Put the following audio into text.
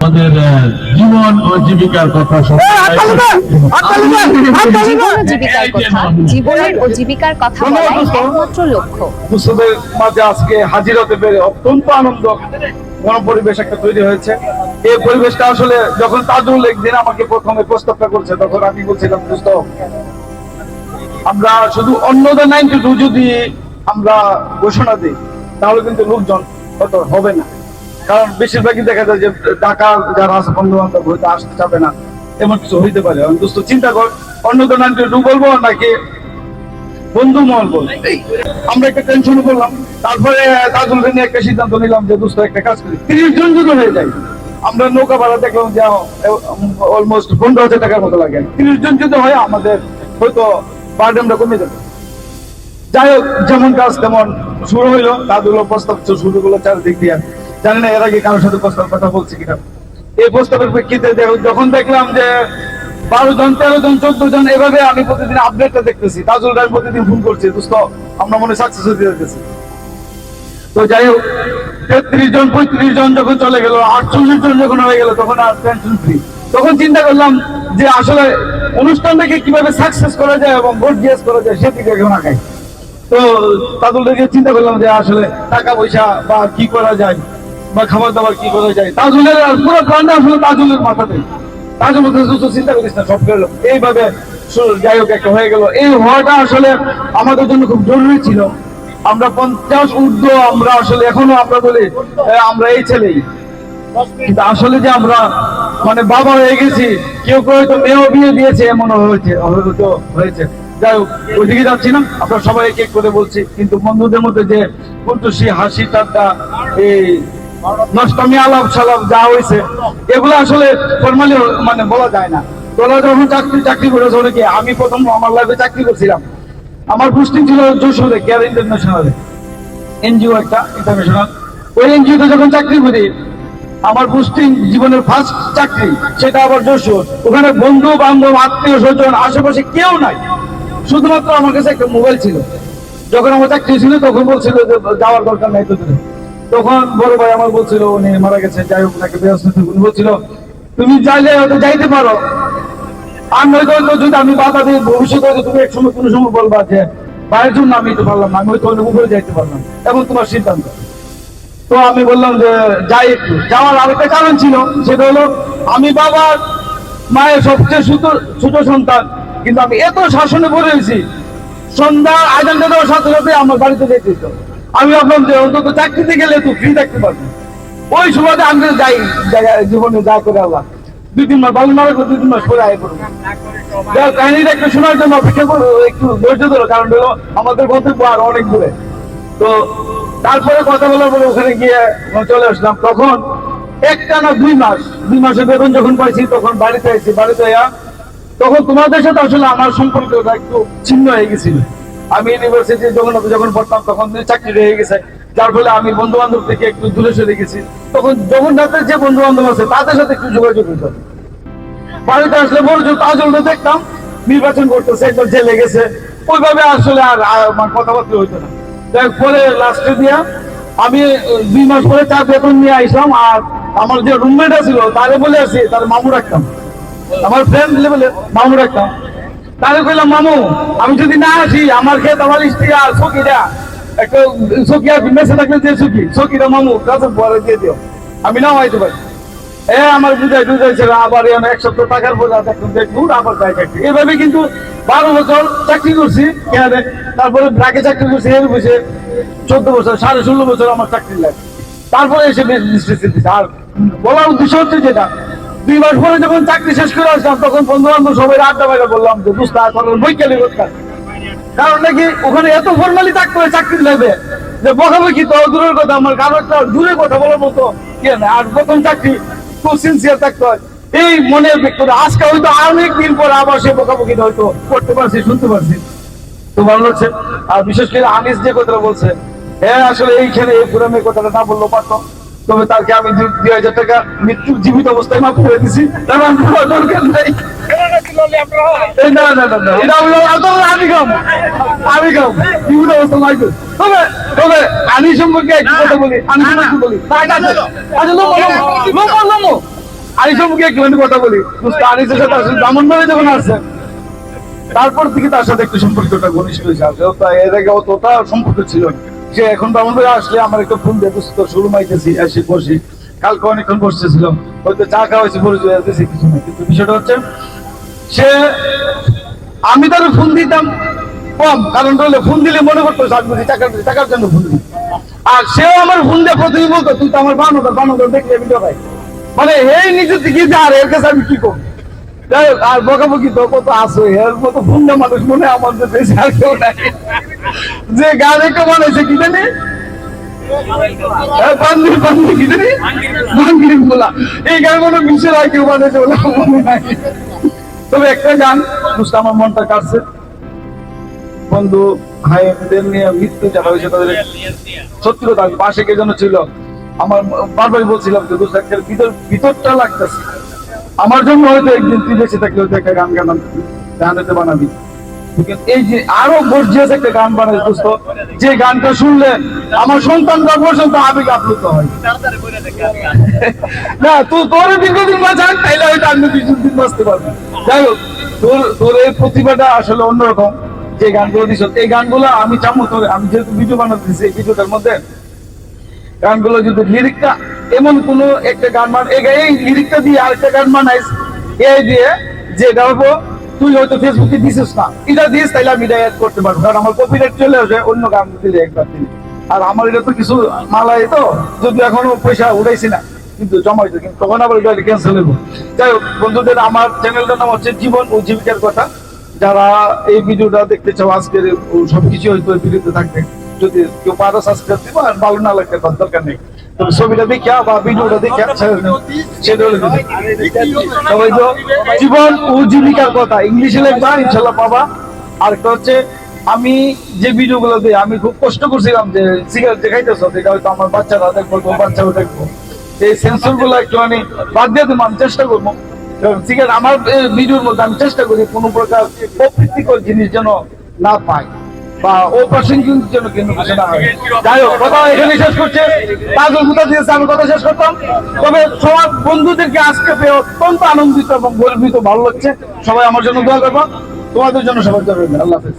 আমাদের জীবন ও জীবিকার কথা জীবনের ও জীবিকার কথা বলাই একমাত্র লক্ষ্য। দুস্থদের মাঝে আজকে হাজির হতে পেরে অত্যন্ত আনন্দ পরিবেশ একটা তৈরি হয়েছে। এই পরিবেশটা আসলে যখন তাজুল একদিন আমাকে প্রথমে প্রস্তাবটা করছে, তখন আমি বলছিলাম দোস্ত, আমরা শুধু অন্যদের 92 যদি আমরা ঘোষণা দিই তাহলে কিন্তু লোকজন হয়তো হবে না, কারণ বেশিরভাগই দেখা যায় যে ঢাকা যারা আছে বন্ধু বান্ধব হয়তো আসতে চাবে না, এমন কিছু হইতে পারে। দোস্ত চিন্তা কর, অন্যদের 92 বলবো নাকি বন্ধু মহল বলবো। আমরা একটা টেনশন করলাম, তারপরে তাজুলকে নিয়ে একটা সিদ্ধান্ত নিলাম যে দোস্ত একটা কাজ করি, 30 জন যদি হয়ে যায়, আমরা নৌকা ভাড়া দেখলাম যে অলমোস্ট 15,000 টাকার মতো লাগে। 30 জন যদি হয় আমাদের হয়তো বার্ডেনটা কমে যাবে। যাই হোক, যেমন কাজ তেমন শুরু হইলো। তাজুলও প্রস্তাব শুরু করলো চারিদিক দিয়ে, জানি না এর আগে কারোর সাথে প্রস্তাব কথা বলছি কিনা। এই প্রস্তাবের প্রেক্ষিতে যখন দেখলাম যে 12 জন 13 জন 14 জন এভাবে, আমি প্রতিদিন আপডেটটা দেখতেছি, তাজুল ভাই প্রতিদিন ফোন করছি, দোস্ত আমরা মনে সাকসেস হতে যাচ্ছি। তো যাই হোক, 33 জন 35 জন যখন চলে গেল, 48 জন যখন হয়ে গেল, তখন আর টেনশন ফ্রি। তখন চিন্তা করলাম যে আসলে অনুষ্ঠানটাকে কিভাবে সাকসেস করা যায় এবং গর্জিয়াস করা যায় সেদিকে এখন আগাই। তো তাজুলকে চিন্তা করলাম যে আসলে টাকা পয়সা বা কি করা যায় বা খাবার দাবার কি করা যায়। তাজুলের পুরো প্ল্যানটা আসলে তাজুলের মাথাতে। তাজুল চিন্তা করিস না, সব গেল এইভাবে। যাই হোক, একটা হয়ে গেল। এই হওয়াটা আসলে আমাদের জন্য খুব জরুরি ছিল। আমরা 50 ঊর্ধ্ব, আমরা আসলে এখনো আমরা বলি আমরা এই ছেলেই, কিন্তু আসলে যে আমরা মানে বাবা হয়ে গেছি, কেউ কেউ হয়তো মেয়েও বিয়ে দিয়েছে, এমন হয়েছে। যাই হোক, ওইদিকে যাচ্ছি না, আপনারা সবাই এক এক করে বলছি, কিন্তু বন্ধুদের মধ্যে যে কুটুসি হাসি ঠাট্টা, এই নষ্টমী আলাপ সালাপ যা হয়েছে, এগুলো আসলে ফরমালি মানে বলা যায় না। তোরা যখন চাকরি করেছে অনেকে, আমি প্রথম আমার লাইফে চাকরি করছিলাম, আমার পোস্টিং ছিল যশোরে কেয়ার ইন্টারন্যাশনালে, এনজিও একটা ইন্টারন্যাশনাল। ওই এনজিওতে যখন চাকরি করি, আমার পোস্টিং জীবনের ফার্স্ট চাকরি, সেটা আবার যশোর। ওখানে বন্ধু বান্ধব আত্মীয় স্বজন আশেপাশে কেউ নাই, শুধুমাত্র আমার কাছে একটা মোবাইল ছিল। যখন আমার চাকরি ছিল তখন বলছিল যে যাওয়ার দরকার নাই তো। তখন বড় ভাই আমার বলছিল, উনি মারা গেছে, যাই হোক নাকি ব্যস্ত, উনি বলছিল তুমি চাইলে হয়তো যাইতে পারো, আর নয়তো যদি আমি বাধা দিই ভবিষ্যতে তুমি এক সময় কোনো সময় বলবা যে ভাইয়ের জন্য আমি তো পারলাম না, আমি হয়তো অনেক উপরে যাইতে পারলাম, এবং তোমার সিদ্ধান্ত। তো আমি বললাম যে যাই একটু। যাওয়ার আরেকটা কারণ ছিল, সেটা হলো আমি বাবার মায়ের সবচেয়ে ছোট সন্তান, কিন্তু আমি এত শাসনে পড়ে হয়েছি, সন্ধ্যা আয়োজনটা দেওয়ার সাথে সাথে আমার বাড়িতে যেতে হতো। আমি ভাবলাম যে অন্তত চাকরিতে গেলে তুই ফ্রি থাকতে পারবি। ওই সময়তে আমি যাই জীবনে যা করে আল্লাহ 2-3 মাস বাবু মারা করে 2-3 মাস পরে আয় করবো। কাহিনীটা একটু শোনার জন্য অপেক্ষা করবো, একটু ধৈর্য ধরো, কারণ হলো আমাদের গন্তব্য আর অনেক দূরে। তো তারপরে কথা বলার পরে ওখানে গিয়ে চলে আসলাম। তখন একটানা 2 মাসের বেতন যখন পাইছি, তখন বাড়িতে আইছি। বাড়িতে তখন তোমাদের সাথে আসলে আমার সম্পর্কটা একটু ছিন্ন হয়ে গেছিল। আমি ইউনিভার্সিটি যখন পড়তাম তখন চাকরি হয়ে গেছে, যার ফলে আমি বন্ধু বান্ধব থেকে একটু দূরে সরে গেছি। তখন জগন্নাথের যে বন্ধু বান্ধব আছে তাদের সাথে একটু যোগাযোগ হইত। বাড়িতে আসলে বড় তাজুলটা দেখতাম নির্বাচন করতেছে, একবার জেলে গেছে, ওইভাবে আসলে আর কথাবার্তা হইতো না। পরে লাস্টে দিয়া আমি 2 মাস পরে তার বেতন নিয়ে আসলাম, আর আমার যে রুমমেট ছিল তারে বলে আসি, তার মামু রাখতাম, আমার ফ্রেন্ড লেভেলে মামু রাখতাম। তাহলে কইলাম, মামু আমি যদি না আসি, আমার ক্ষেত আমার স্ত্রী আর সখীরা একটা সখী আর মেসে থাকলে যে সখীরা মামু কাছে পরে দিয়ে দিও, আমি নাও আইতে পারি। আমার বুঝাইছে, আবার 1 সপ্তাহ টাকার পর দেখুন আবার যাই চাকরি। এভাবে কিন্তু 12 বছর চাকরি করছি। তারপরে ব্রাকে চাকরি করছি, এর বসে 14 বছর, 16.5 বছর আমার চাকরি লাগে। তারপরে এসে আর বলার উদ্দেশ্য হচ্ছে যেটা, 2 মাস পরে যখন চাকরি শেষ করে আসলাম, তখন বন্ধু বান্ধব সবাই আড্ডা বাইরে বললাম যে বৈজ্ঞানিক দরকার, কারণ নাকি ওখানে এত ফর্মালি থাকতে হয় চাকরি লাগবে যে বকাবকি তো দূরের কথা, আমার কারো একটা দূরে কথা বলার মতো ইয়ে নেই। আর প্রথম চাকরি খুব সিনসিয়ার থাকতে হয়, এই মনের ব্যক্তিটা। আজকে হয়তো অনেক দিন পর আবার সে বকাবকিটা হয়তো করতে পারছি, শুনতে পারছি, তো ভালো লাগছে। আর বিশেষ করে আনিস যে কথাটা বলছে, হ্যাঁ আসলে এইখানে এই পুরামের কথাটা না বললেও পারতো, তবে তাকে আমি 2,000 টাকা মৃত্যু জীবিত অবস্থায় মাফ করে দিছি। দরকার নাই, আমি খাম জীবিত অবস্থা লাগবে। তবে আনি সম্পর্কে একটু কথা বলি, আনি সম্পর্কে বলি। আনিসের মুখে একটুখানি কথা বলি। দোস্ত আনিসের সাথে আসলে ব্রাহ্মণবাড়ি যখন আসছে, তারপর থেকে তার সাথে একটু সম্পর্কটা ঘনিষ্ঠ হয়েছে। এর আগে অতটা সম্পর্ক ছিল না। সে এখন ব্রাহ্মণবাড়ি আসলে আমার একটা ফোন দিয়ে দোস্ত শুরু মাইতেছি, এসে বসি। কালকে অনেকক্ষণ বসতেছিল, হয়তো চা খাওয়া হয়েছে, পরিচয় হয়েছে কিছু না। কিন্তু বিষয়টা হচ্ছে সে, আমি তার ফোন দিতাম কম, কারণ ফোন দিলে মনে করতো টাকার জন্য ফোন দিই। আর সেও আমার ফোন দিয়ে প্রথমে বলতো, তুই তো আমার বানোদর দেখলে ভিডিও ভাই, মানে এই নিজের দিকে যে আর এর কাছে আমি কি করবো। যাই হোক, আর বকাবকি তো কত আছে, এর মতো ফোন না মানুষ মনে হয় আমাদের দেশে আর কেউ নাই। যে গান একটা বানাইছে কি জানি, এই গান মনে বিশ্বের আর কেউ বানাইছে বলে মনে নাই। তবে একটা গান আমার মনটা কাটছে, বন্ধু ভাইদের নিয়ে মৃত্যু যারা হয়েছে তাদের সত্যি কথা পাশে কে যেন ছিল, আমার বারবারই বলছিলাম যে দোস্ত একটা ভিতরটা লাগতেছে আমার জন্য, হয়তো একদিন তুই বেঁচে থাকলে হয়তো একটা গান গানাতে বানাবি। এই যে আরো গর্জিয়াস একটা গান বানাই দোস্ত, যে গানটা শুনলে আমার সন্তানরা পর্যন্ত আবেগ আপ্লুত হয়। না তোর দীর্ঘদিন বাঁচান, তাইলে হয়তো আমি কিছুদিন বাঁচতে পারবো। যাই হোক, তোর এই প্রতিভাটা আসলে অন্যরকম। যে গানগুলো দিস, এই গানগুলো আমি চামো তোর, আমি যেহেতু ভিডিও বানাতেছি, এই ভিডিওটার মধ্যে গানগুলো যদি লিরিকটা এমন কোন একটা গান এই লিরিকটা দিয়ে আরেকটা গান বানাইস, এই দিয়ে যে গাবো তুই হয়তো ফেসবুকে দিছিস না, এটা দিস, তাইলে আমি এটা অ্যাড করতে পারবো, কারণ আমার কপিরাইট চলে আসে অন্য গান দিলে একবার দিলে। আর আমার এটা তো কিছু মালাই তো, যদি এখনো পয়সা উঠাইছি না, কিন্তু জমাইতো, কিন্তু তখন আবার এটা ক্যান্সেল হইব। যাই হোক বন্ধুদের, আমার চ্যানেলটার নাম হচ্ছে জীবন ও জীবিকার কথা। যারা এই ভিডিওটা দেখতে চাও, আজকের সবকিছু হয়তো ভিডিওতে থাকবে, যদি কেউ পারো সাবস্ক্রাইব দিবো, আর ভালো না লাগলে তার দরকার নেই। তবে ছবিটা দেখা বা ভিডিওটা দেখা সেটা হলে সবাই তো জীবন ও জীবিকার কথা ইংলিশে লিখবা, ইনশাল্লাহ পাবা। আর একটা হচ্ছে, আমি যে ভিডিওগুলো দিই, আমি খুব কষ্ট করছিলাম যে সিগারেট যে খাইতেছ, এটা হয়তো আমার বাচ্চারা দেখবো, বাচ্চাও দেখবো, এই সেন্সর গুলো একটুখানি বাদ দিয়ে দেবো, আমি চেষ্টা করবো। সিগারেট আমার ভিডিওর মধ্যে আমি চেষ্টা করি কোনো প্রকার অপ্রীতিকর জিনিস যেন না পাই, বা অপ্রাসঙ্গিক যেন কেন কিছু না হয়। যাই হোক, কথা এখানে শেষ করছে। পাগল কোথা দিয়েছে, আমি কথা শেষ করতাম। তবে সবার বন্ধুদেরকে আজকে পেয়ে অত্যন্ত আনন্দিত এবং গর্বিত, ভালো লাগছে। সবাই আমার জন্য দোয়া করবো, তোমাদের জন্য সবার দোয়া করবেন। আল্লাহ হাফেজ।